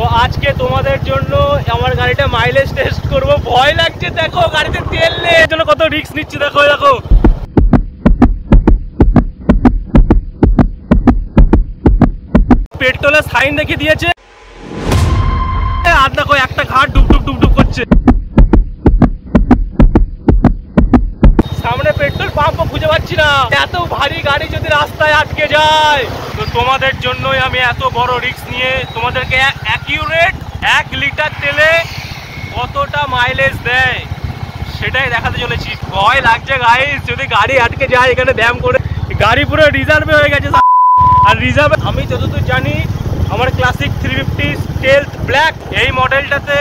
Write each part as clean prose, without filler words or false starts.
তো আজকে তোমাদের জন্য আমার গাড়িটা মাইলেজ টেস্ট করব। ভয় লাগছে, দেখো গাড়িতে তেল নেই, এর জন্য কত রিস্ক নিচ্ছি। দেখো দেখো পেট্রোলের সাইন দেখে দিয়েছে, আর দেখো একটা ঘাট ডুবডুব ডুবডুব করছে। সামনে পেট্রোল পাম্পও খুঁজে পাচ্ছি না, এত ভারী গাড়ি যদি রাস্তায় আটকে যায়। তো তোমাদের জন্যই আমি এত বড় রিস্ক নিয়ে তোমাদেরকে অ্যাকিউরেট 1 লিটার তেলে কতটা মাইলেজ দেয় সেটাই দেখাতে চলেছি। ভয় লাগছে গাইস, যদি গাড়ি আটকে যায় এখানে ড্যাম করে। গাড়ি পুরো রিজার্ভে হয়ে গেছে, আর রিজার্ভ আমি যতদূর জানি আমার ক্লাসিক 350 স্টেলথ ব্ল্যাক এই মডেলটাতে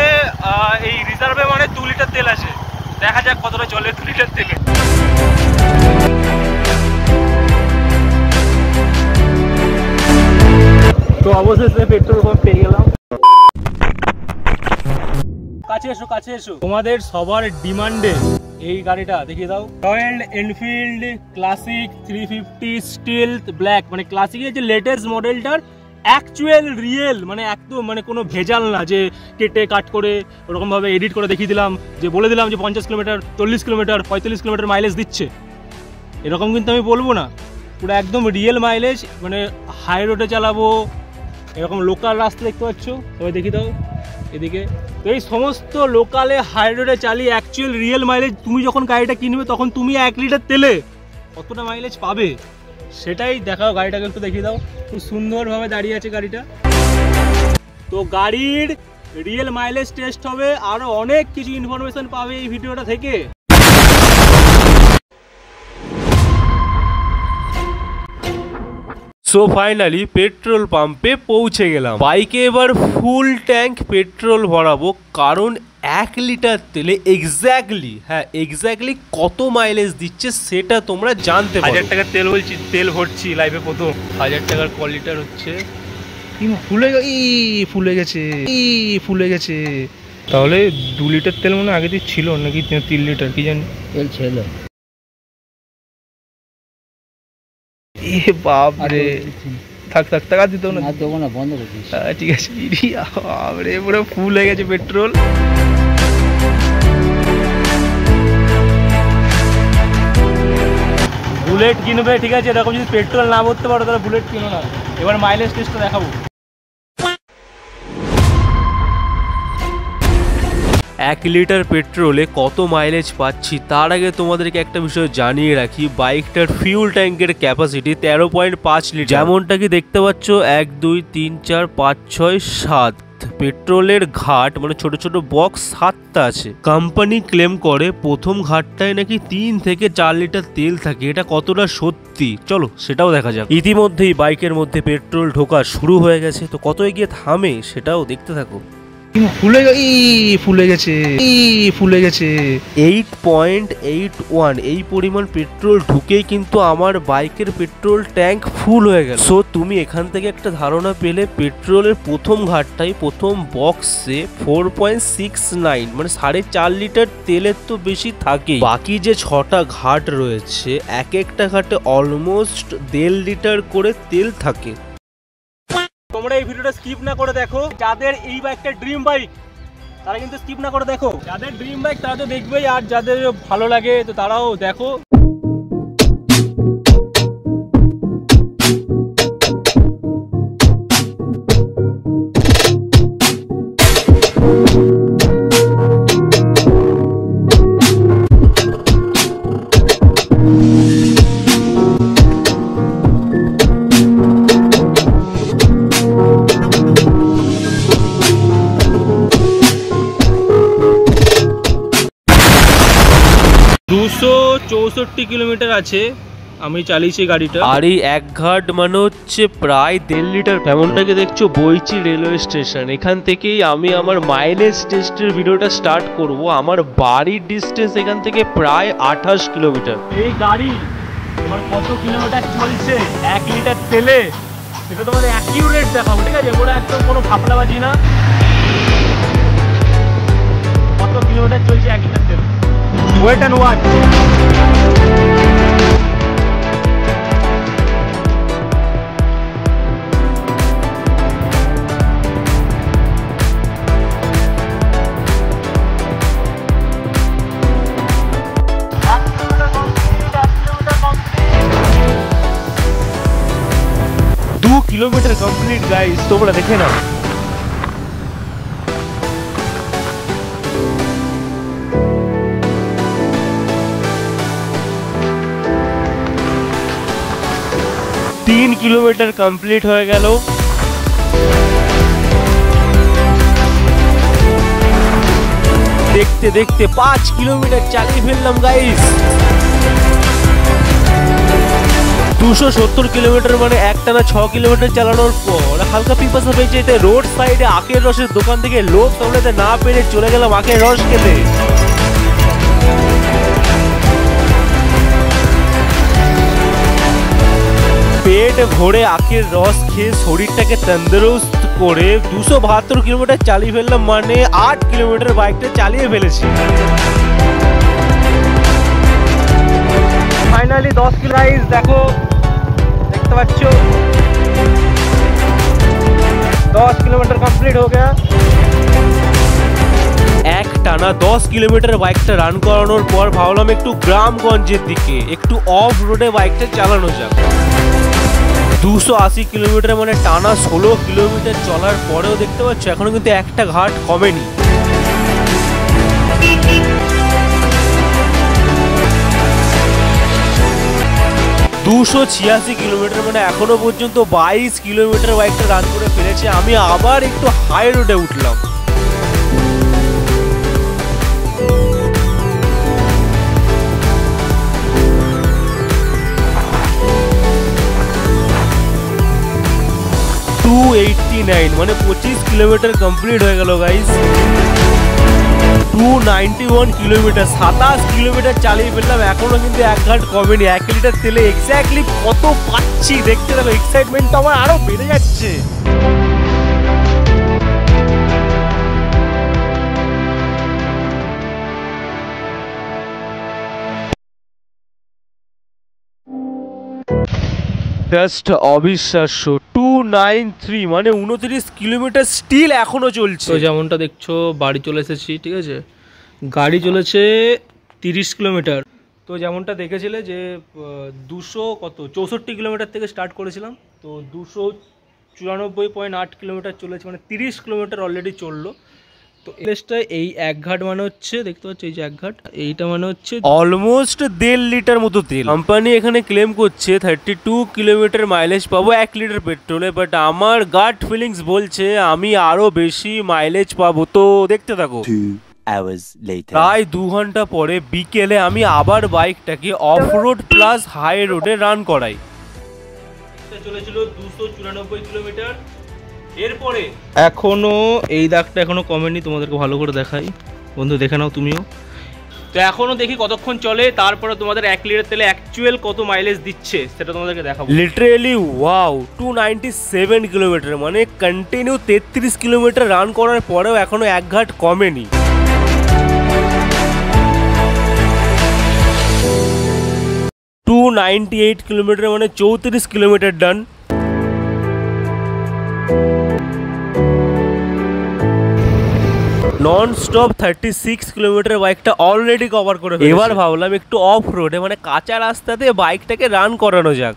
এই রিজার্ভে মানে 2 লিটার তেল আছে। দেখা যাক কতটা চলে 2 লিটার তেলে। তো অবশেষে পেট্রোল পাম্প পেয়ে গেলাম। কাছে এসো কাছে এসো, তোমাদের সবার ডিমান্ডে এই গাড়িটা দেখিয়ে দাও। রয়্যাল এনফিল্ড ক্লাসিক 350 স্টিলথ ব্ল্যাক, মানে ক্লাসিকের যে লেটেস্ট মডেলটার অ্যাকচুয়াল রিয়েল, মানে একদম মানে কোনো ভেজাল না যে কেটে কাট করে ওরকমভাবে এডিট করে দেখিয়ে দিলাম, যে বলে দিলাম যে 50 কিলোমিটার 40 কিলোমিটার 45 কিলোমিটার মাইলেজ দিচ্ছে, এরকম কিন্তু আমি বলবো না। পুরো একদম রিয়েল মাইলেজ, মানে হাই রোডে চালাবো, এরকম লোকাল রাস্তা দেখতে পাচ্ছ, সবাই দেখিয়ে দাও এদিকে। তো এই সমস্ত লোকালে হাই রোডে চালিয়ে অ্যাকচুয়াল রিয়েল মাইলেজ তুমি যখন গাড়িটা কিনবে তখন তুমি 1 লিটার তেলে কতটা মাইলেজ পাবে সেটাই দেখাও। গাড়িটাকে একটু দেখিয়ে দাও, খুব সুন্দরভাবে দাঁড়িয়ে আছে গাড়িটা। তো গাড়ির রিয়েল মাইলেজ টেস্ট হবে, আরও অনেক কিছু ইনফরমেশন পাবে এই ভিডিওটা থেকে। সো ফাইনালি পেট্রোল পাম্পে পৌঁছে গেলাম। বাইকে এবার ফুল ট্যাঙ্ক পেট্রোল ভরাবো, কারণ 1 লিটার তেলে এক্স্যাক্টলি কত মাইলেজ দিচ্ছে সেটা তোমরা জানতে পারো। 1000 টাকার তেল বলছি, তেল ভরছি লাইভে প্রথম। 1000 টাকার ক লিটার হচ্ছে, ফুলে গেছে। তাহলে 2 লিটার তেল মনে আগে দিয়ে ছিল নাকি 3 লিটার কি জানি তেল ছিল। এ বাপ রে, থাক টাকা দিতে না, দেবো না, বন্ধ করে দিস। ঠিক আছে, বাপরে পুরো ফুল হয়ে গেছে পেট্রোল। বুলেট কিনবে, ঠিক আছে, এরকম যদি পেট্রোল না ভরতে পারো তাহলে বুলেট কিনো না। এবার মাইলেজ টেস্টটা দেখাবো। 1 লিটার পেট্রোলে কত মাইলেজ পাচ্ছি তার আগে তোমাদেরকে একটা বিষয় জানিয়ে রাখি। বাইকটার ফিউল ট্যাঙ্কের ক্যাপাসিটি 13.5 লিটার, যেমনটা কি দেখতে পাচ্ছ 1 2 3 4 5 6 7 পেট্রোলের ঘাট, মানে ছোট ছোট বক্স 7টা আছে। কোম্পানি ক্লেম করে প্রথম ঘাটটায় নাকি 3 থেকে 4 লিটার তেল থাকে। এটা কতটা সত্যি চলো সেটাও দেখা যাক। ইতিমধ্যেই বাইকের মধ্যে পেট্রোল ঢোকা শুরু হয়ে গেছে, তো কত এগিয়ে থামে সেটাও দেখতে থাকো। ফুলে গেছে 8.81 এই পরিমাণ পেট্রোল ঢুকেই কিন্তু আমার বাইকের পেট্রোল ট্যাঙ্ক ফুল হয়ে গেল। সো তুমি এখান থেকে একটা ধারণা পেলে পেট্রোলের প্রথম ঘাটটাই প্রথম বক্সে 4.69 মানে 4.5 লিটার তেলের তো বেশি থাকে। বাকি যে 6টা ঘাট রয়েছে এক একটা ঘাটে অলমোস্ট 1.5 লিটার করে তেল থাকে। তোমরা এই ভিডিওটা স্কিপ না করে দেখো। যাদের এই বাইকটা ড্রিম বাইক তারা কিন্তু স্কিপ না করে দেখো। যাদের ড্রিম বাইক তারা তো দেখবেই, আর যাদের ভালো লাগে তো তারাও দেখো। চৌষট্টি কিলোমিটার আছে আমি চালিয়েছি গাড়িটা, আর এই 1 ঘাট মানে হচ্ছে প্রায় 1.5 লিটার। এমনটাকে দেখছো বইচি রেলওয়ে স্টেশন, এখান থেকেই আমি আমার মাইলেজ টেস্টের ভিডিওটা স্টার্ট করব। আমার বাড়ির ডিস্টেন্স এখান থেকে প্রায় 28 কিলোমিটার। এই গাড়ি আমার কত কিলোমিটার চলছে 1 লিটার তেলে সেটা তোমাদের অ্যাকিউরেট দেখাবো, ঠিক আছে? ওরা একদম কোনো ফাপলাবাজি না। কত কিলোমিটার চলছে 1 লিটার তেলে, wait and watch. Kilometre complete guys, তোমরা দেখে নাও। তিন কিলোমিটার কমপ্লিট হয়ে গেল। দেখতে দেখতে 5 কিলোমিটার চালিয়ে ফেললাম গাইস। 270 কিলোমিটার মানে একটানা 6 কিলোমিটার চালানোর পর হালকা পিপাসা পেয়েছে, তাই রোড সাইডে আখের রসের দোকান থেকে লোভ সামলাতে না পেরে চলে গেলাম আখের রস খেতে। পেট ভরে আখের রস খেয়ে শরীরটাকে তন্দুরুস্ত করে 272 কিলোমিটার চালিয়ে ফেললাম, মানে 8 কিলোমিটার বাইকটা চালিয়ে ফেলেছি। ফাইনালি 10 কিলো গাইস, দেখো দেখতে পাচ্ছ 10 কিলোমিটার কমপ্লিট हो गया। এক টানা 10 কিলোমিটার বাইকটা রান করানোর পর ভাবলাম একটু গ্রামগঞ্জের দিকে, একটু অফ রোডে বাইকটা চালানো যাক। 280 কিলোমিটার মানে টানা 16 কিলোমিটার চলার পরেও দেখতে পাচ্ছ এখনো কিন্তু একটা ঘাট কমেনি। দুশো 86 কিলোমিটার মানে এখনো পর্যন্ত 22 কিলোমিটার বাইকটা রান করে ফেলেছে। আমি আবার একটু হাই রোডে উঠলাম। মানে 25 কিলোমিটার কমপ্লিট হয়ে গেল গাইস। 291 কিলোমিটার, 27 কিলোমিটার চালিয়ে ফেললাম, এখনো কিন্তু এক ঘাট কমেনি। 1 লিটার তেলে এক্স্যাক্টলি কত পাচ্ছি দেখতে দেখো, এক্সাইটমেন্ট আমার আরো বেড়ে যাচ্ছে। জাস্ট অবিশ্বাস্য, 293 মানে 29 কিলোমিটার স্টিল এখনো চলছে। তো যেমনটা দেখছো বাড়ি চলে এসেছি, ঠিক আছে, গাড়ি চলেছে 30 কিলোমিটার। তো যেমনটা দেখেছিলে যে 264 কিলোমিটার থেকে স্টার্ট করেছিলাম, তো 294.8 কিলোমিটার চলেছে, মানে 30 কিলোমিটার অলরেডি চললো। তো এলএসটায় এই এক ঘাট মানে হচ্ছে, দেখতে পাচ্ছ এই যে এক ঘাট, এইটা মানে হচ্ছে অলমোস্ট 1.5 লিটার মতো তেল। কোম্পানি এখানে ক্লেম করছে 32 কিলোমিটার মাইলেজ পাবো 1 লিটার পেট্রোলে, বাট আমার গাট ফিলিংস বলছে আমি আরো বেশি মাইলেজ পাবো। তো দেখতে থাকো। প্রায় 2 ঘন্টা পরে বিকেলে আমি আবার বাইকটাকে অফ রোড প্লাস হাই রোডে রান করাই। চলেছিল 294 কিলোমিটার। এরপরে এখনো এই দাগটা এখনো কমেনি, তোমাদেরকে ভালো করে দেখাই, বন্ধু দেখে নাও তুমিও। তো এখনো দেখি কতক্ষণ চলে, তারপরে তোমাদের 1 লিটার তেলে অ্যাকচুয়াল কত মাইলেজ দিচ্ছে সেটা তোমাদেরকে দেখাবো। লিটারেলি ওয়াও, 297 কিলোমিটার মানে কন্টিনিউ 33 কিলোমিটার রান করার পরেও এখনো এক ঘাট কমেনি। টু 98 কিলোমিটার মানে 34 কিলোমিটার ডান। নন স্টপ 36 কিলোমিটার বাইকটা অলরেডি কভার করে ফেলেছে। এবার ভাবলাম একটু অফ রোডে মানে কাঁচা রাস্তাতে বাইকটাকে রান করানো যাক।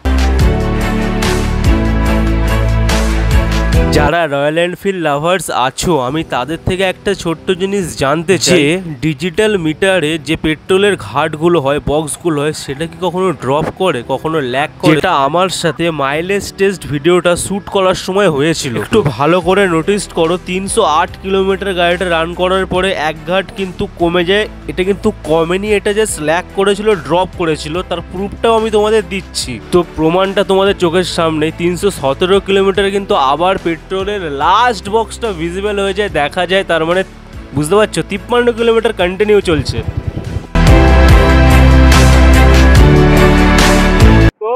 যারা রয়্যাল এনফিল্ড লাভার্স আছো, আমি তাদের থেকে একটা ছোট্ট জিনিস জানতে চাই, ডিজিটাল মিটারে যে পেট্রোলের ঘাটগুলো হয়, বক্সগুলো হয়, সেটা কি কখনো ড্রপ করে, কখনো ল্যাগ করে? যেটা আমার সাথে মাইলেজ টেস্ট ভিডিওটা শ্যুট করার সময় হয়েছিল। একটু ভালো করে নোটিস করো, 308 কিলোমিটার গাড়িটা রান করার পরে এক ঘাট কিন্তু কমে যায়। এটা কিন্তু কমেনি, এটা জাস্ট ল্যাগ করেছিল, ড্রপ করেছিল। তার প্রুফটাও আমি তোমাদের দিচ্ছি। তো প্রমাণটা তোমাদের চোখের সামনে। 317 কিলোমিটার কিন্তু আবার পেট্রোলের লাস্ট বক্সটা ভিজিবল হয়ে যায়, দেখা যায়। তার মানে বুঝতে পারছো 53 কিলোমিটার কন্টিনিউ চলছে। তো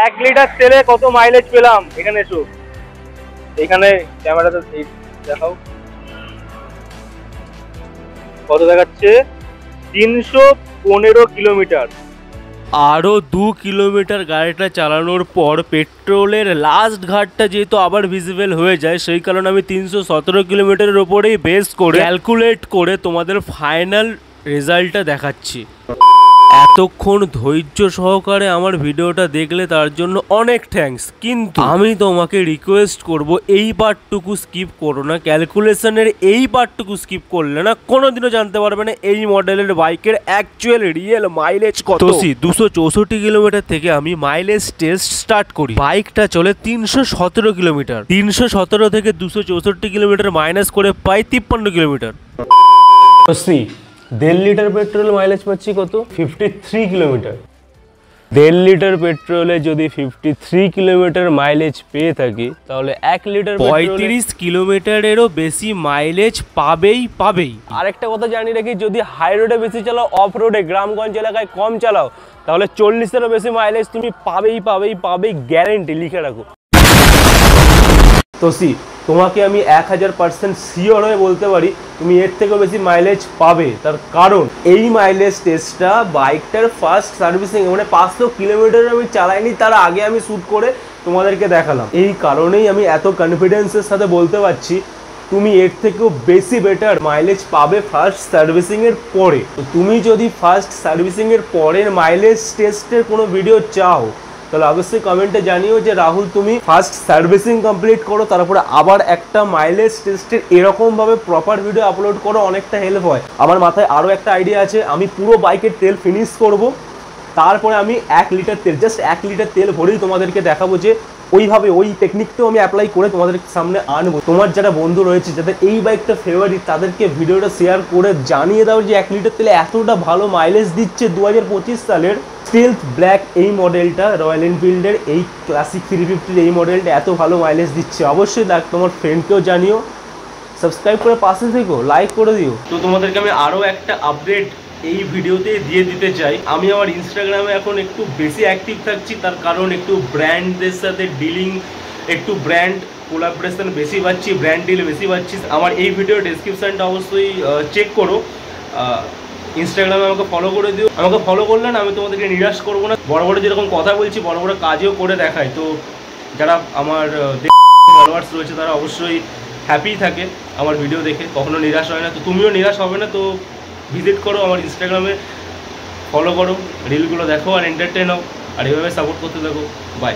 1 লিটার তেলে কত মাইলেজ পেলাম এখানে এসো, এখানে ক্যামেরাতে দেখাও কত দেখাচ্ছে, 315 কিলোমিটার। আরও 2 কিলোমিটার গাড়িটা চালানোর পর পেট্রোলের লাস্ট ঘাটটা যেহেতু আবার ভিজিবল হয়ে যায়, সেই কারণে আমি 317 কিলোমিটারের ওপরেই বেস করে ক্যালকুলেট করে তোমাদের ফাইনাল রেজাল্টটা দেখাচ্ছি। এতক্ষণ ধৈর্য সহকারে আমার ভিডিওটা দেখলে তার জন্য অনেক থ্যাঙ্কস, কিন্তু আমি তোমাকে রিকোয়েস্ট করব এই পার্টটুকু স্কিপ করো না। ক্যালকুলেশনের এই পার্টটুকু স্কিপ করলে না কোনোদিনও জানতে পারবে না এই মডেলের বাইকের অ্যাকচুয়াল রিয়েল মাইলেজ কত। 264 কিলোমিটার থেকে আমি মাইলেজ টেস্ট স্টার্ট করি। বাইকটা চলে 317 কিলোমিটার। 317 থেকে 264 কিলোমিটার মাইনাস করে পাই 53 কিলোমিটার। 1.5 লিটার পেট্রোল মাইলেজ পাচ্ছি কত? 53 কিলোমিটার। 1.5 লিটার পেট্রোলে যদি 53 কিলোমিটার মাইলেজ পেয়ে থাকি, তাহলে 1 লিটার 35 কিলোমিটারেরও বেশি মাইলেজ পাবেই। আরেকটা কথা জানিয়ে রাখি, যদি হাই রোডে বেশি চালাও, অফ রোডে গ্রামগঞ্জ এলাকায় কম চালাও, তাহলে 40-এরও বেশি মাইলেজ তুমি পাবেই, গ্যারেন্টি, লিখে রাখো। তো তোমাকে আমি 1000% শিওর হয়ে বলতে পারি তুমি এর থেকেও বেশি মাইলেজ পাবে। তার কারণ এই মাইলেজ টেস্টটা বাইকটার ফার্স্ট সার্ভিসিং, মানে 500 কিলোমিটার আমি চালাইনি, তার আগে আমি শ্যুট করে তোমাদেরকে দেখালাম। এই কারণেই আমি এত কনফিডেন্সের সাথে বলতে পারছি তুমি এর থেকেও বেশি বেটার মাইলেজ পাবে ফার্স্ট সার্ভিসিংয়ের পরে। তো তুমি যদি ফার্স্ট সার্ভিসিংয়ের পরের মাইলেজ টেস্টের কোনো ভিডিও চাও, তাহলে অবশ্যই কমেন্টে জানিও যে রাহুল তুমি ফার্স্ট সার্ভিসিং কমপ্লিট করো, তারপরে আবার একটা মাইলেজ টেস্টের এরকমভাবে প্রপার ভিডিও আপলোড করো, অনেকটা হেল্প হয়। আমার মাথায় আরও একটা আইডিয়া আছে, আমি পুরো বাইকের তেল ফিনিশ করব, তারপরে আমি 1 লিটার তেল, জাস্ট 1 লিটার তেল ভরেই তোমাদেরকে দেখাবো যে ওইভাবে ওই টেকনিকটাও আমি অ্যাপ্লাই করে তোমাদের সামনে আনবো। তোমার যারা বন্ধু রয়েছে যাদের এই বাইকটা ফেভারিট, তাদেরকে ভিডিওটা শেয়ার করে জানিয়ে দাও যে 1 লিটার তেলে এতটা ভালো মাইলেজ দিচ্ছে 2025 সালের স্টিলথ ব্ল্যাক এই মডেলটা, রয়্যাল এনফিল্ডের এই ক্লাসিক 350 এই মডেলটা এত ভালো মাইলেজ দিচ্ছে। অবশ্যই দেখ, তোমার ফ্রেন্ডকেও জানিও, সাবস্ক্রাইব করে পাশে থেকো, লাইক করে দিও। তো তোমাদেরকে আমি আরও একটা আপডেট এই ভিডিওতে দিয়ে দিতে চাই। আমি আমার ইনস্টাগ্রামে এখন একটু বেশি অ্যাক্টিভ থাকছি, তার কারণ একটু ব্র্যান্ডদের সাথে ডিলিং, একটু ব্র্যান্ড কোলাবোরেশন বেশি পাচ্ছি, ব্র্যান্ড ডিল বেশি পাচ্ছি। আমার এই ভিডিও ডেসক্রিপশানটা অবশ্যই চেক করো, ইনস্টাগ্রামে আমাকে ফলো করে দিও। আমাকে ফলো করলে না আমি তোমাদেরকে নিরাশ করবো না, বড় বড় যেরকম কথা বলছি বড় বড় কাজেও করে দেখাই। তো যারা আমার ফলোয়ার্স রয়েছে তারা অবশ্যই হ্যাপি থাকে আমার ভিডিও দেখে, কখনো নিরাশ হয় না। তো তুমিও নিরাশ হবে না। তো ভিজিট করো আমার ইনস্টাগ্রামে, ফলো করো, রিলগুলো দেখো আর এন্টারটেন হও, আর এভাবে সাপোর্ট করতে থাকো। বাই।